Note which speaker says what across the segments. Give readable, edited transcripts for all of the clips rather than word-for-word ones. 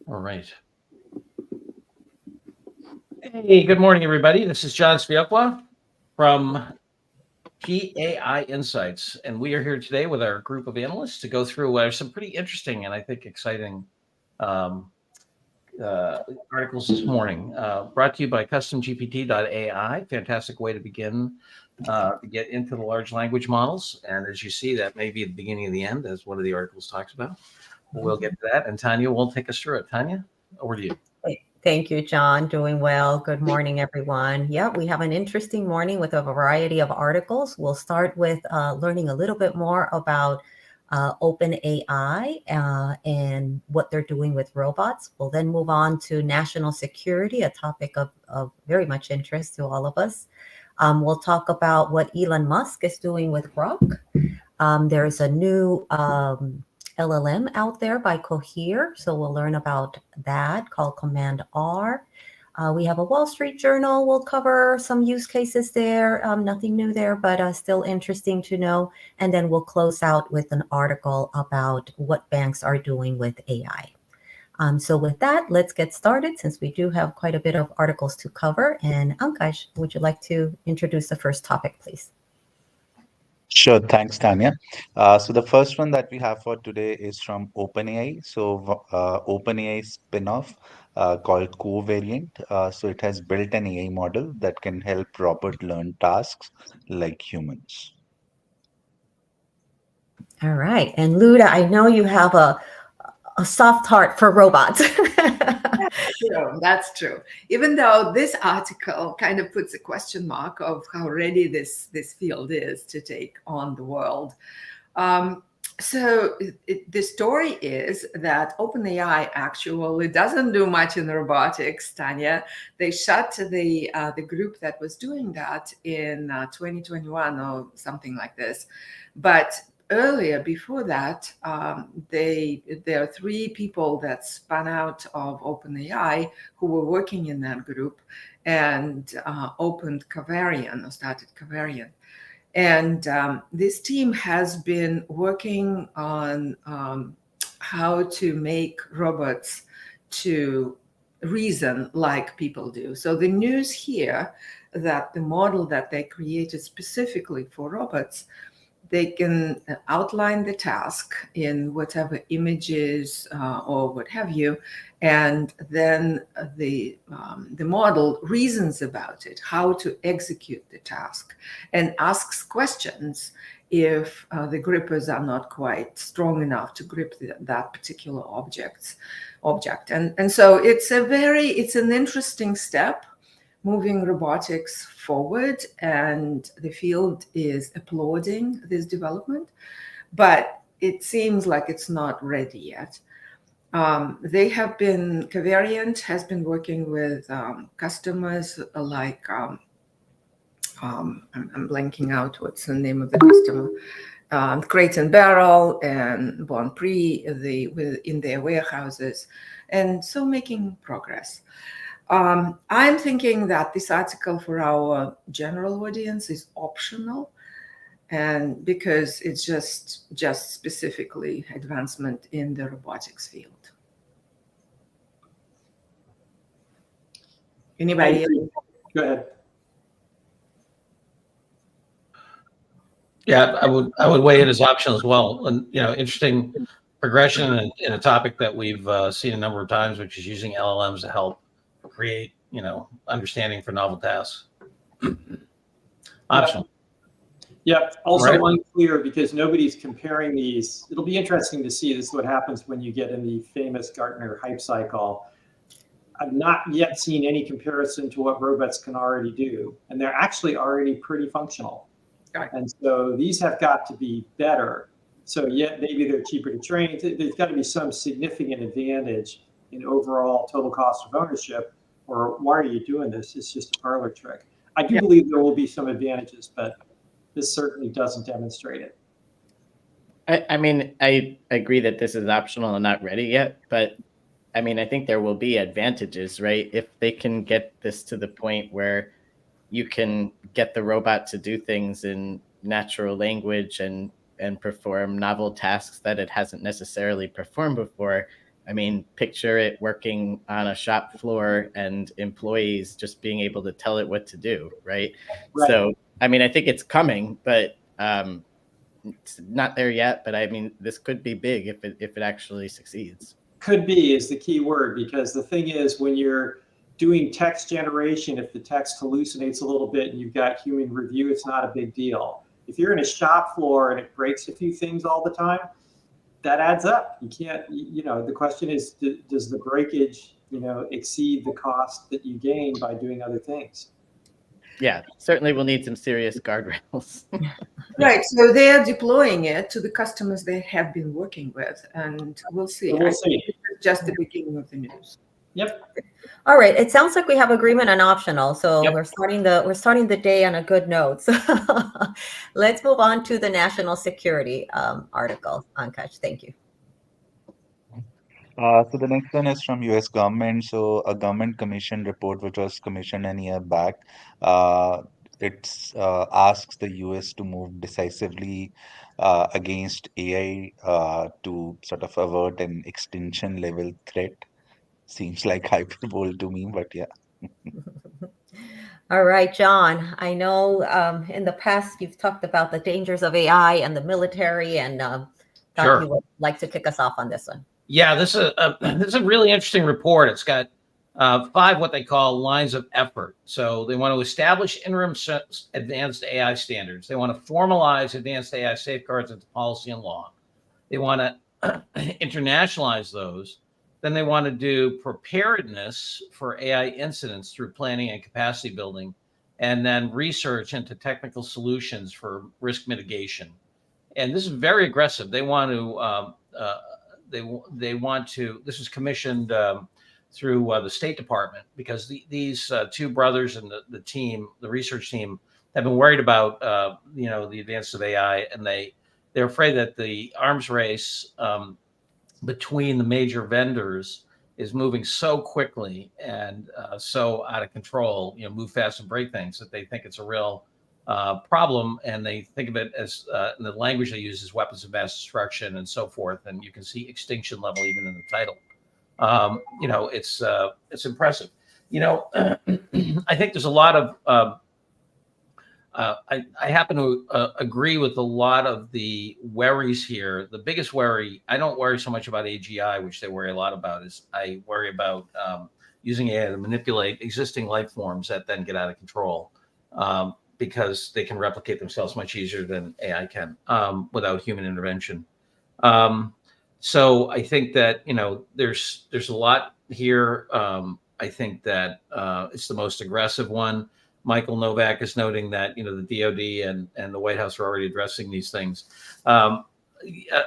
Speaker 1: All right. Hey, good morning, everybody. This is John Spiokwa from GAI Insights, and we are here today with our group of analysts to go through some pretty interesting and I think exciting um, articles this morning. Brought to you by CustomGPT.ai. Fantastic way to begin to get into the large language models. And as you see, that may be the beginning of the end, as one of the articles talks about. We'll get to that, and Tanya will take us through it. Tanya, over to you.
Speaker 2: Thank you, John. Doing well. Good morning, everyone. Yeah, we have an interesting morning with a variety of articles. We'll start with learning a little bit more about OpenAI and what they're doing with robots. We'll then move on to national security, a topic of very much interest to all of us. We'll talk about what Elon Musk is doing with Grok. There's a new LLM out there by Coher, so we'll learn about that called Command R. We have a Wall Street Journal. We'll cover some use cases there. Nothing new there, but still interesting to know. And then we'll close out with an article about what banks are doing with AI. So with that, let's get started since we do have quite a bit of articles to cover. And Ankash, would you like to introduce the first topic, please?
Speaker 3: Sure, thanks, Tanya. So the first one that we have for today is from OpenAI. So OpenAI spin-off called Covariant. So it has built an AI model that can help robot learn tasks like humans.
Speaker 2: All right. And Luda, I know you have a soft heart for robots.
Speaker 4: That's true. Even though this article kind of puts a question mark of how ready this field is to take on the world. So the story is that OpenAI actually doesn't do much in robotics, Tanya. They shut the group that was doing that in 2021 or something like this. But earlier, before that, there are three people that spun out of OpenAI who were working in that group and opened Covariant or started Covariant. And this team has been working on how to make robots to reason like people do. So the news here that the model that they created specifically for robots, they can outline the task in whatever images or what have you, and then the model reasons about it, how to execute the task, and asks questions if the grippers are not quite strong enough to grip that particular object. And so it's an interesting step moving robotics forward, and the field is applauding this development, but it seems like it's not ready yet. Covariant has been working with customers like, I'm blanking out what's the name of the customer, Crate and Barrel and Bon Prix in their warehouses, and so making progress. I'm thinking that this article for our general audience is optional, and because it's just specifically advancement in the robotics field. Anybody?
Speaker 5: Go ahead.
Speaker 1: Yeah, I would weigh it as optional as well. And interesting progression in a topic that we've seen a number of times, which is using LLMs to help create, understanding for novel tasks. Optional.
Speaker 5: Yep. Also unclear because nobody's comparing these. It'll be interesting to see. This is what happens when you get in the famous Gartner hype cycle. I've not yet seen any comparison to what robots can already do, and they're actually already pretty functional.
Speaker 4: Right.
Speaker 5: And so these have got to be better. So yet maybe they're cheaper to train. There's got to be some significant advantage in overall total cost of ownership, or why are you doing this? It's just a parlor trick. I do believe there will be some advantages, but this certainly doesn't demonstrate it.
Speaker 6: I mean, I agree that this is optional and not ready yet, but I mean, I think there will be advantages, right? If they can get this to the point where you can get the robot to do things in natural language and perform novel tasks that it hasn't necessarily performed before, I mean, picture it working on a shop floor and employees just being able to tell it what to do, right?
Speaker 5: Right.
Speaker 6: So, I mean, I think it's coming, but it's not there yet. But I mean, this could be big if it actually succeeds.
Speaker 5: Could be is the key word, because the thing is, when you're doing text generation, if the text hallucinates a little bit and you've got human review, it's not a big deal. If you're in a shop floor and it breaks a few things all the time, that adds up. You can't, the question is, does the breakage, exceed the cost that you gain by doing other things?
Speaker 6: Yeah, certainly we'll need some serious guardrails.
Speaker 4: Right. So they are deploying it to the customers they have been working with, and we'll see.
Speaker 5: So we'll
Speaker 4: I
Speaker 5: see.
Speaker 4: think this is just the beginning of the news.
Speaker 5: Yep.
Speaker 2: All right. It sounds like we have agreement on optional. So
Speaker 6: Yep.
Speaker 2: we're starting the day on a good note. So let's move on to the national security article. Ankash, thank you.
Speaker 3: So the next one is from US government. So a government commission report, which was commissioned a year back, it asks the US to move decisively against AI to sort of avert an extinction level threat. Seems like hyperbole to me, but yeah.
Speaker 2: All right, John. I know in the past you've talked about the dangers of AI and the military, and thought
Speaker 1: Sure.
Speaker 2: you would like to kick us off on this one.
Speaker 1: Yeah, this is a really interesting report. It's got 5 what they call lines of effort. So they want to establish interim advanced AI standards. They want to formalize advanced AI safeguards into policy and law. They want to internationalize those. Then they want to do preparedness for AI incidents through planning and capacity building, and then research into technical solutions for risk mitigation. And this is very aggressive. They want to they want to. This was commissioned through the State Department, because these 2 brothers and the team, the research team, have been worried about the advance of AI, and they're afraid that the arms race between the major vendors is moving so quickly and so out of control, move fast and break things, that they think it's a real problem. And they think of it as the language they use is weapons of mass destruction and so forth. And you can see extinction level even in the title. It's impressive. I think there's a lot of I happen to agree with a lot of the worries here. The biggest worry, I don't worry so much about AGI, which they worry a lot about, is I worry about using AI to manipulate existing life forms that then get out of control, because they can replicate themselves much easier than AI can without human intervention. So I think that, there's a lot here. I think that it's the most aggressive one. Michael Novak is noting that, the DoD and the White House are already addressing these things. I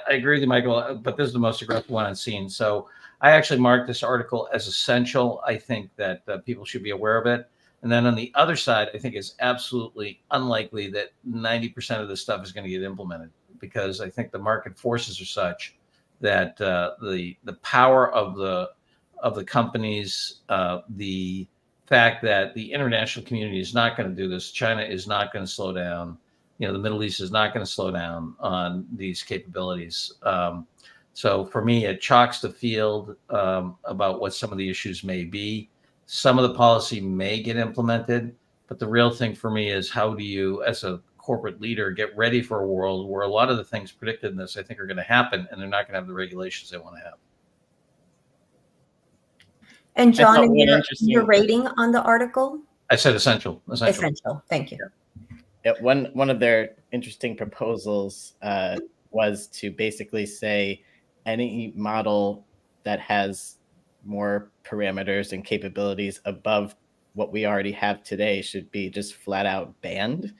Speaker 1: agree with you, Michael, but this is the most aggressive one I've seen. So I actually marked this article as essential. I think that people should be aware of it. And then on the other side, I think it's absolutely unlikely that 90% of this stuff is going to get implemented, because I think the market forces are such that the power of the companies, the fact that the international community is not going to do this, China is not going to slow down, the Middle East is not going to slow down on these capabilities. So for me, it chalks the field about what some of the issues may be. Some of the policy may get implemented, but the real thing for me is, how do you, as a corporate leader, get ready for a world where a lot of the things predicted in this, I think, are going to happen, and they're not going to have the regulations they want to have.
Speaker 2: And John, in
Speaker 6: interesting-
Speaker 2: your rating on the article?
Speaker 1: I said essential.
Speaker 2: Essential. Thank you.
Speaker 6: Yeah, one of their interesting proposals was to basically say any model that has more parameters and capabilities above what we already have today should be just flat out banned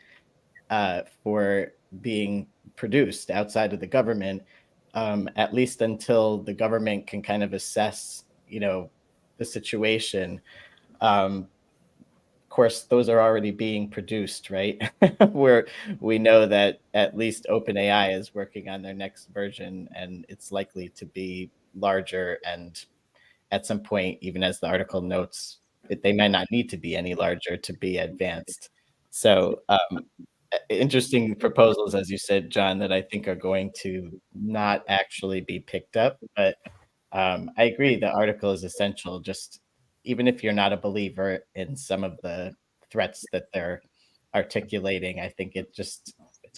Speaker 6: for being produced outside of the government, at least until the government can kind of assess, the situation. Of course, those are already being produced, right? Where we know that at least OpenAI is working on their next version, and it's likely to be larger. And at some point, even as the article notes, they might not need to be any larger to be advanced. So interesting proposals, as you said, John, that I think are going to not actually be picked up. But I agree the article is essential. Just even if you're not a believer in some of the threats that they're articulating, I think it's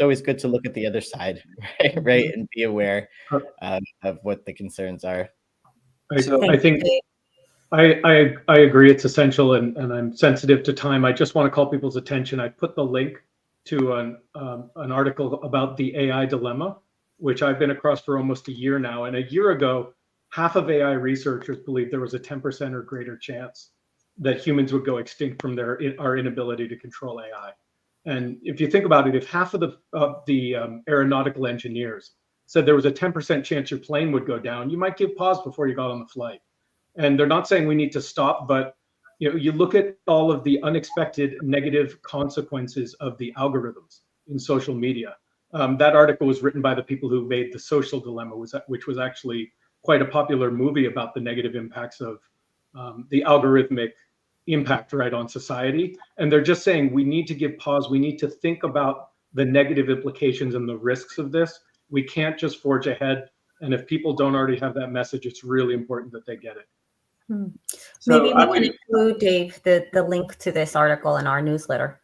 Speaker 6: always good to look at the other side, right, and be aware of what the concerns are.
Speaker 5: I think I agree it's essential, and I'm sensitive to time. I just want to call people's attention. I put the link to an article about the AI dilemma, which I've been across for almost a year now. And a year ago, half of AI researchers believed there was a 10% or greater chance that humans would go extinct from our inability to control AI. And if you think about it, if half of the aeronautical engineers said there was a 10% chance your plane would go down, you might give pause before you got on the flight. And they're not saying we need to stop, but you look at all of the unexpected negative consequences of the algorithms in social media. That article was written by the people who made The Social Dilemma, which was actually quite a popular movie about the negative impacts of the algorithmic impact, right, on society. And they're just saying we need to give pause. We need to think about the negative implications and the risks of this. We can't just forge ahead. And if people don't already have that message, it's really important that they get it.
Speaker 2: So maybe we can include, Dave, the link to this article in our newsletter.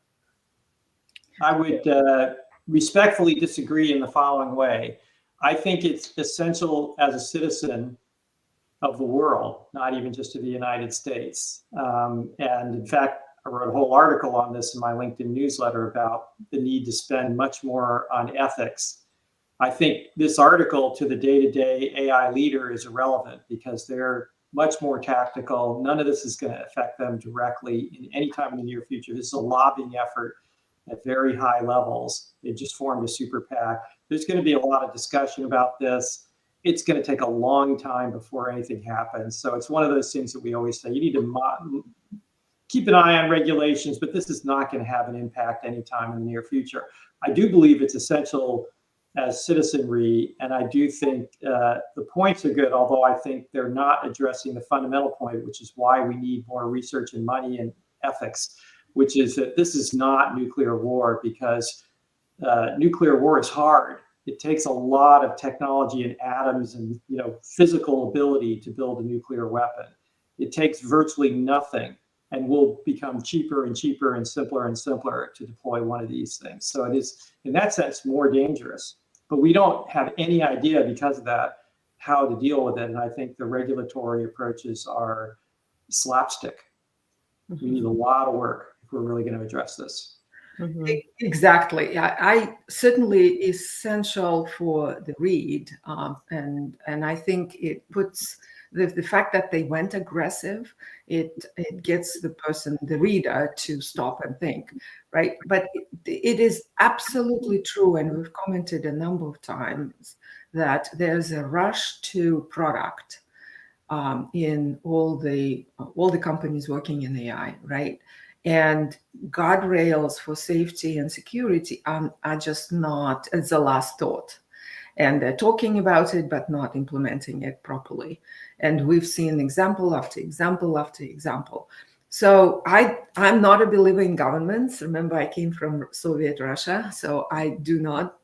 Speaker 5: I would respectfully disagree in the following way. I think it's essential as a citizen of the world, not even just of the United States. And in fact, I wrote a whole article on this in my LinkedIn newsletter about the need to spend much more on ethics. I think this article to the day-to-day AI leader is irrelevant because they're much more tactical. None of this is going to affect them directly in any time in the near future. This is a lobbying effort at very high levels. They just formed a super PAC. There's going to be a lot of discussion about this. It's going to take a long time before anything happens. So it's one of those things that we always say, you need to keep an eye on regulations, but this is not going to have an impact anytime in the near future. I do believe it's essential as citizenry, and I do think the points are good, although I think they're not addressing the fundamental point, which is why we need more research and money and ethics, which is that this is not nuclear war, because nuclear war is hard. It takes a lot of technology and atoms and physical ability to build a nuclear weapon. It takes virtually nothing and will become cheaper and cheaper and simpler to deploy one of these things. So it is, in that sense, more dangerous. But we don't have any idea because of that how to deal with it. And I think the regulatory approaches are slapstick. We need a lot of work if we're really going to address this.
Speaker 4: Exactly. I certainly essential for the read, and I think it puts the fact that they went aggressive. It gets the reader to stop and think, right? But it is absolutely true, and we've commented a number of times that there's a rush to product in all the companies working in AI, right? And guardrails for safety and security are just not, it's a last thought. And they're talking about it, but not implementing it properly. And we've seen example after example after example. So I'm not a believer in governments. Remember, I came from Soviet Russia, so I do not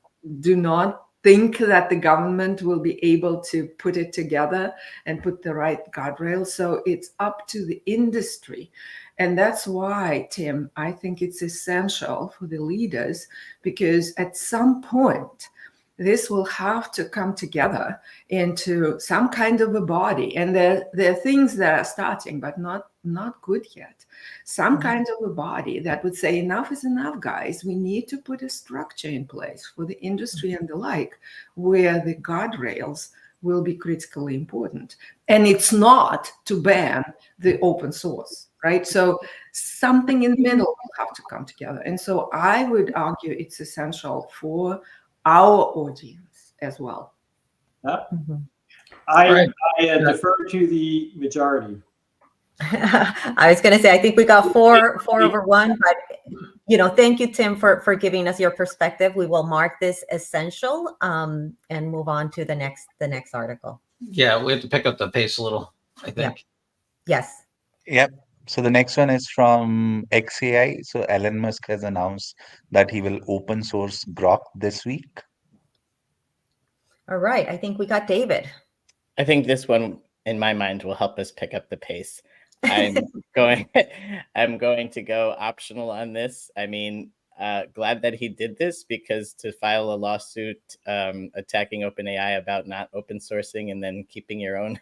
Speaker 4: think that the government will be able to put it together and put the right guardrails. So it's up to the industry. And that's why, Tim, I think it's essential for the leaders, because at some point, this will have to come together into some kind of a body. And there are things that are starting, but not good yet. Some kind of a body that would say, enough is enough, guys. We need to put a structure in place for the industry and the like, where the guardrails will be critically important. And it's not to ban the open source, right? So something in the middle will have to come together. And so I would argue it's essential for our audience as well.
Speaker 5: I defer to the majority.
Speaker 2: I was going to say, I think we got four over one, but thank you, Tim, for giving us your perspective. We will mark this essential and move on to the next article.
Speaker 1: Yeah, we have to pick up the pace a little, I think.
Speaker 2: Yes.
Speaker 3: Yep. So the next one is from XAI. So Elon Musk has announced that he will open source Grok this week.
Speaker 2: All right. I think we got David.
Speaker 6: I think this one in my mind, will help us pick up the pace. I'm going to go optional on this. I mean, glad that he did this, because to file a lawsuit attacking OpenAI about not open sourcing and then keeping your own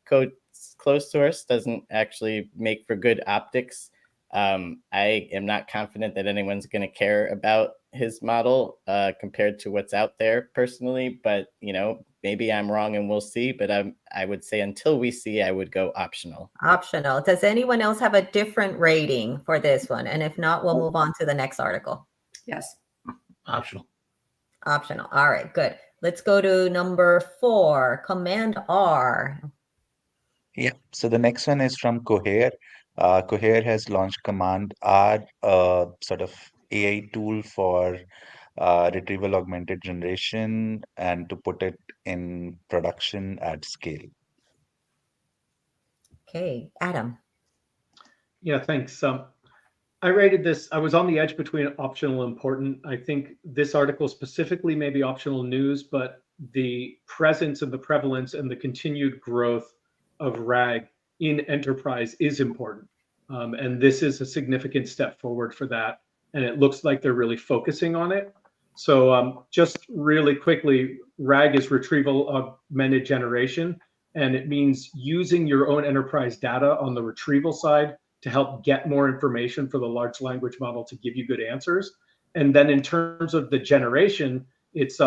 Speaker 6: code closed source doesn't actually make for good optics. I am not confident that anyone's going to care about his model compared to what's out there personally, but maybe I'm wrong and we'll see. But I would say until we see, I would go optional.
Speaker 2: Optional. Does anyone else have a different rating for this one? And if not, we'll move on to the next article.
Speaker 4: Yes.
Speaker 1: Optional.
Speaker 2: Optional. All right, good. Let's go to number 4, Command R.
Speaker 3: Yeah. So the next one is from Coher. Coher has launched Command R, sort of AI tool for retrieval augmented generation and to put it in production at scale.
Speaker 2: Okay, Adam.
Speaker 5: Yeah, thanks. I rated this, I was on the edge between optional and important. I think this article specifically may be optional news, but the presence and the prevalence and the continued growth of RAG in enterprise is important. And this is a significant step forward for that. And it looks like they're really focusing on it. So just really quickly, RAG is retrieval augmented generation. And it means using your own enterprise data on the retrieval side to help get more information for the large language model to give you good answers. And then in terms of the generation, it's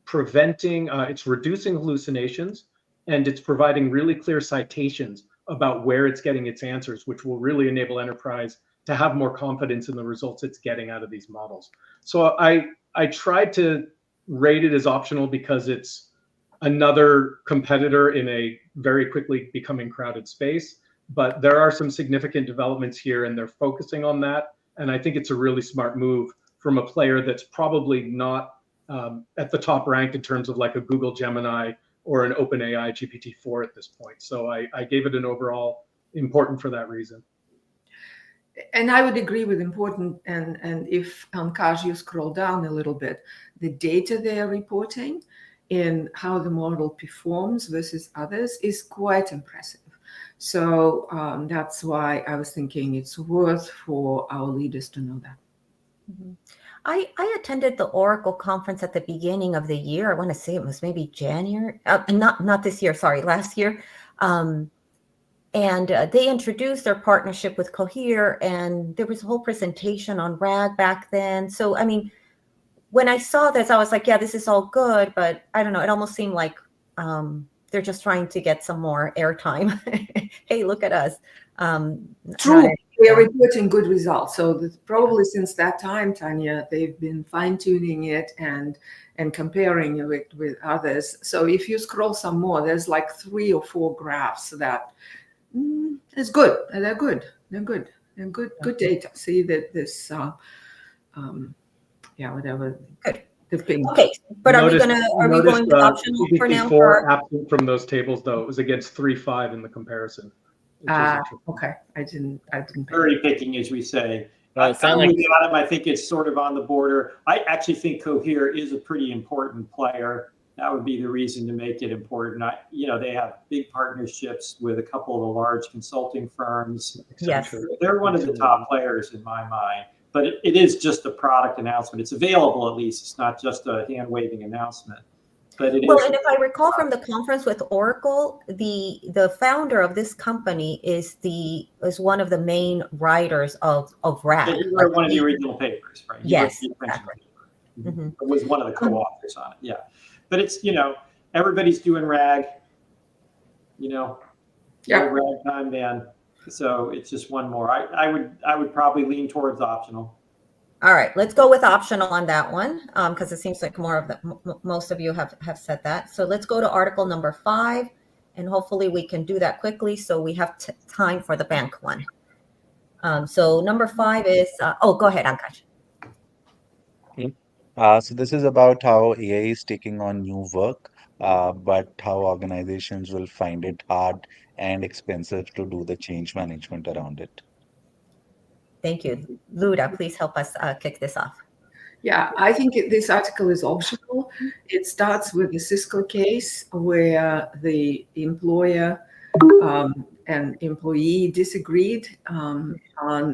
Speaker 5: preventing, it's reducing hallucinations, and it's providing really clear citations about where it's getting its answers, which will really enable enterprise to have more confidence in the results it's getting out of these models. So I tried to rate it as optional because it's another competitor in a very quickly becoming crowded space. But there are some significant developments here, and they're focusing on that. And I think it's a really smart move from a player that's probably not at the top ranked in terms of like a Google Gemini or an OpenAI GPT-4 at this point. So I gave it an overall important for that reason.
Speaker 4: And I would agree with important. And if Kaj, you scroll down a little bit, the data they are reporting in how the model performs versus others is quite impressive. So that's why I was thinking it's worth for our leaders to know that.
Speaker 2: Mm-hmm. I attended the Oracle conference at the beginning of the year. I want to say it was maybe January, not this year, sorry, last year. And they introduced their partnership with Coher, and there was a whole presentation on RAG back then. So, I mean, when I saw this, I was like, yeah, this is all good, but I don't know, it almost seemed like they're just trying to get some more airtime. Hey, look at us.
Speaker 4: True, we are reporting good results. So probably since that time, Tanya, they've been fine-tuning it and comparing it with others. So if you scroll some more, there's like 3 or 4 graphs that is good. They're good. They're good. They're good data. See that this, whatever.
Speaker 2: Good.
Speaker 4: The
Speaker 2: okay, but are we going with optional for now?
Speaker 5: For absent from those tables, though, it was against 3.5 in the comparison.
Speaker 4: Okay, I didn't.
Speaker 5: Very picking, as we say.
Speaker 6: Well,
Speaker 5: I think it's sort of on the border. I actually think Coher is a pretty important player. That would be the reason to make it important. They have big partnerships with a couple of the large consulting firms.
Speaker 2: Yes,
Speaker 5: they're one of the top players in my mind. But it is just a product announcement. It's available, at least. It's not just a hand-waving announcement. But it
Speaker 2: well,
Speaker 5: is.
Speaker 2: And if I recall from the conference with Oracle, the founder of this company is one of the main writers of RAG.
Speaker 5: Yeah, he wrote one of the original papers, right?
Speaker 2: Yes, exactly.
Speaker 5: Mm-hmm. It was one of the co-authors on it. Yeah, but it's everybody's doing RAG. RAG time, man. So it's just one more. I would probably lean towards optional.
Speaker 2: All right, let's go with optional on that one because it seems like most of you have said that. So let's go to article number 5, and hopefully we can do that quickly so we have time for the bank one. So number 5 is go ahead, Ankash.
Speaker 3: So this is about how AI is taking on new work, but how organizations will find it hard and expensive to do the change management around it.
Speaker 2: Thank you. Luda, please help us kick this off.
Speaker 4: Yeah, I think this article is optional. It starts with the Cisco case where the employer and employee disagreed on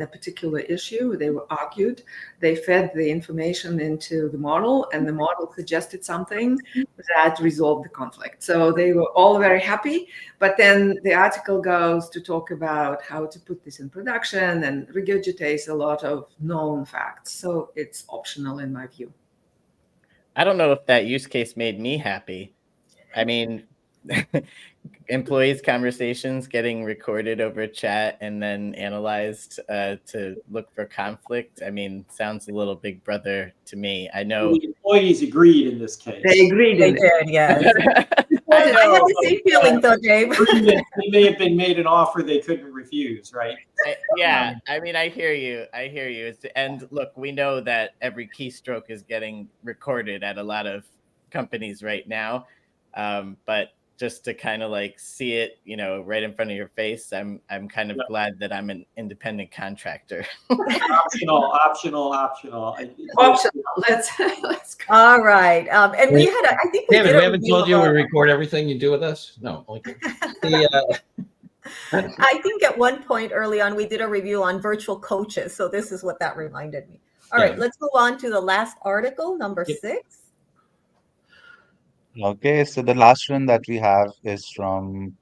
Speaker 4: a particular issue. They were argued. They fed the information into the model, and the model suggested something that resolved the conflict. So they were all very happy. But then the article goes to talk about how to put this in production and regurgitates a lot of known facts. So it's optional in my view.
Speaker 6: I don't know if that use case made me happy. I mean, employees' conversations getting recorded over chat and then analyzed to look for conflict. I mean, sounds a little Big Brother to me. I know.
Speaker 5: The employees agreed in this case.
Speaker 4: They agreed
Speaker 2: They
Speaker 4: in it.
Speaker 2: did, yes.
Speaker 6: I
Speaker 2: I had
Speaker 6: know.
Speaker 2: the same feeling though, Dave.
Speaker 5: It may have been made an offer they couldn't refuse, right?
Speaker 6: Yeah, I mean, I hear you. I hear you. And look, we know that every keystroke is getting recorded at a lot of companies right now. But just to kind of like see it, right in front of your face, I'm kind of glad that I'm an independent contractor.
Speaker 5: Optional.
Speaker 4: Optional. Let's go.
Speaker 2: All right. And we had, I think we
Speaker 1: David,
Speaker 2: did
Speaker 1: we
Speaker 2: a
Speaker 1: haven't
Speaker 2: review
Speaker 1: told you
Speaker 2: of
Speaker 1: we
Speaker 2: a-
Speaker 1: record everything you do with us? No. Okay.
Speaker 2: I think at one point early on, we did a review on virtual coaches. So this is what that reminded me. All right, let's move on to the last article, number 6.
Speaker 3: Okay, so the last one that we have is from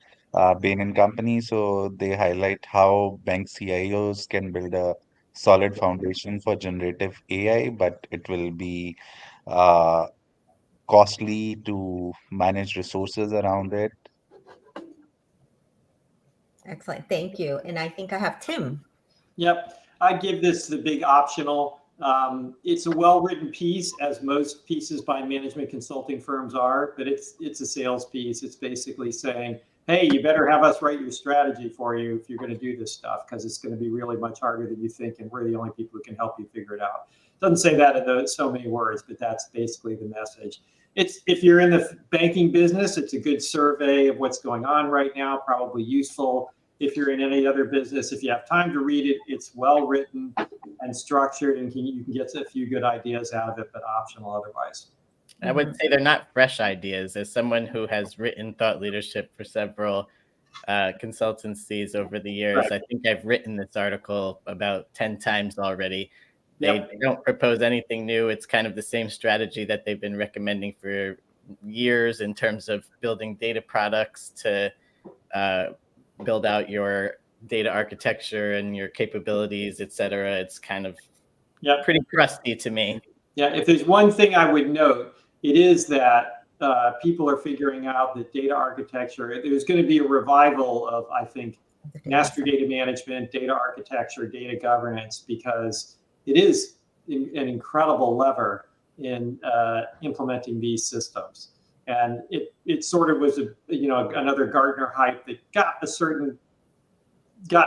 Speaker 3: Bain and Company. So they highlight how bank CIOs can build a solid foundation for generative AI, but it will be uh, costly to manage resources around it.
Speaker 2: Excellent. Thank you. And I think I have Tim.
Speaker 5: Yep. I give this the big optional. It's a well-written piece, as most pieces by management consulting firms are, but it's a sales piece. It's basically saying, hey, you better have us write your strategy for you if you're going to do this stuff, because it's going to be really much harder than you think, and we're the only people who can help you figure it out. Doesn't say that in so many words, but that's basically the message. If you're in the banking business, it's a good survey of what's going on right now, probably useful. If you're in any other business, if you have time to read it, it's well written and structured, and you can get a few good ideas out of it, but optional otherwise.
Speaker 6: I would say they're not fresh ideas. As someone who has written thought leadership for several consultancies over the years, I think I've written this article about 10 times already. They don't propose anything new. It's kind of the same strategy that they've been recommending for years in terms of building data products to build out your data architecture and your capabilities, et cetera. It's kind of pretty crusty to me.
Speaker 5: Yeah, if there's one thing I would note, it is that people are figuring out that data architecture, there's going to be a revival of, I think, master data management, data architecture, data governance, because it is an incredible lever in implementing these systems. And it sort of was another Gartner hype that got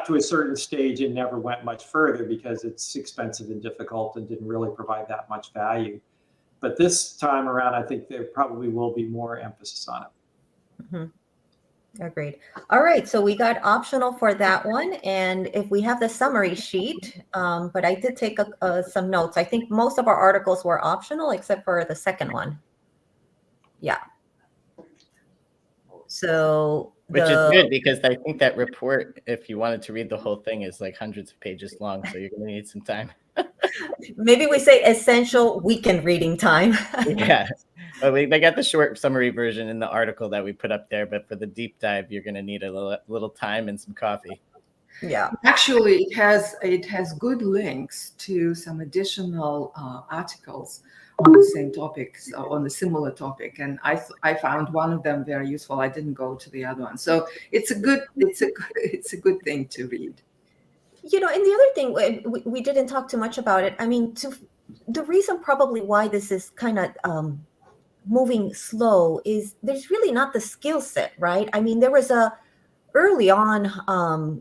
Speaker 5: to a certain stage and never went much further because it's expensive and difficult and didn't really provide that much value. But this time around, I think there probably will be more emphasis on it.
Speaker 2: Mm-hmm. Agreed. All right, so we got optional for that one. And if we have the summary sheet, but I did take some notes. I think most of our articles were optional except for the second one. Yeah. So
Speaker 6: which is good, because I think that report, if you wanted to read the whole thing, is like hundreds of pages long. So you're going to need some time.
Speaker 2: Maybe we say essential weekend reading time.
Speaker 6: Yeah. Well, they got the short summary version in the article that we put up there, but for the deep dive, you're going to need a little time and some coffee.
Speaker 2: Yeah.
Speaker 4: Actually, it has good links to some additional articles on the same topics, on a similar topic, and I found one of them very useful. I didn't go to the other one, so it's a good thing to read.
Speaker 2: And the other thing, we didn't talk too much about it. I mean, the reason probably why this is kind of moving slow is there's really not the skill set, right? I mean, there was early on,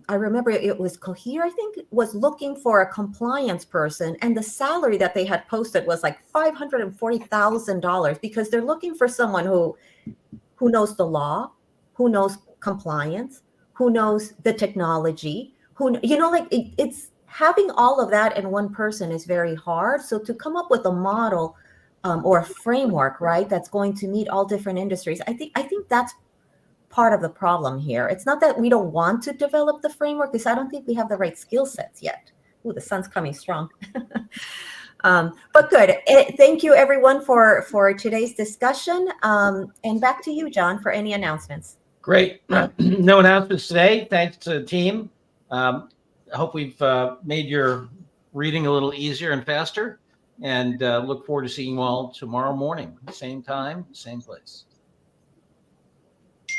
Speaker 2: I remember it was Coher, I think, was looking for a compliance person, and the salary that they had posted was like $540,000 because they're looking for someone who knows the law, who knows compliance, who knows the technology, it's having all of that in one person is very hard. So to come up with a model or a framework, right, that's going to meet all different industries, I think that's part of the problem here. It's not that we don't want to develop the framework, because I don't think we have the right skill sets yet. Ooh, the sun's coming strong. But good. Thank you, everyone, for today's discussion. And back to you, John, for any announcements.
Speaker 1: Great. No announcements today. Thanks to the team. I hope we've made your reading a little easier and faster. And look forward to seeing you all tomorrow morning. Same time, same place.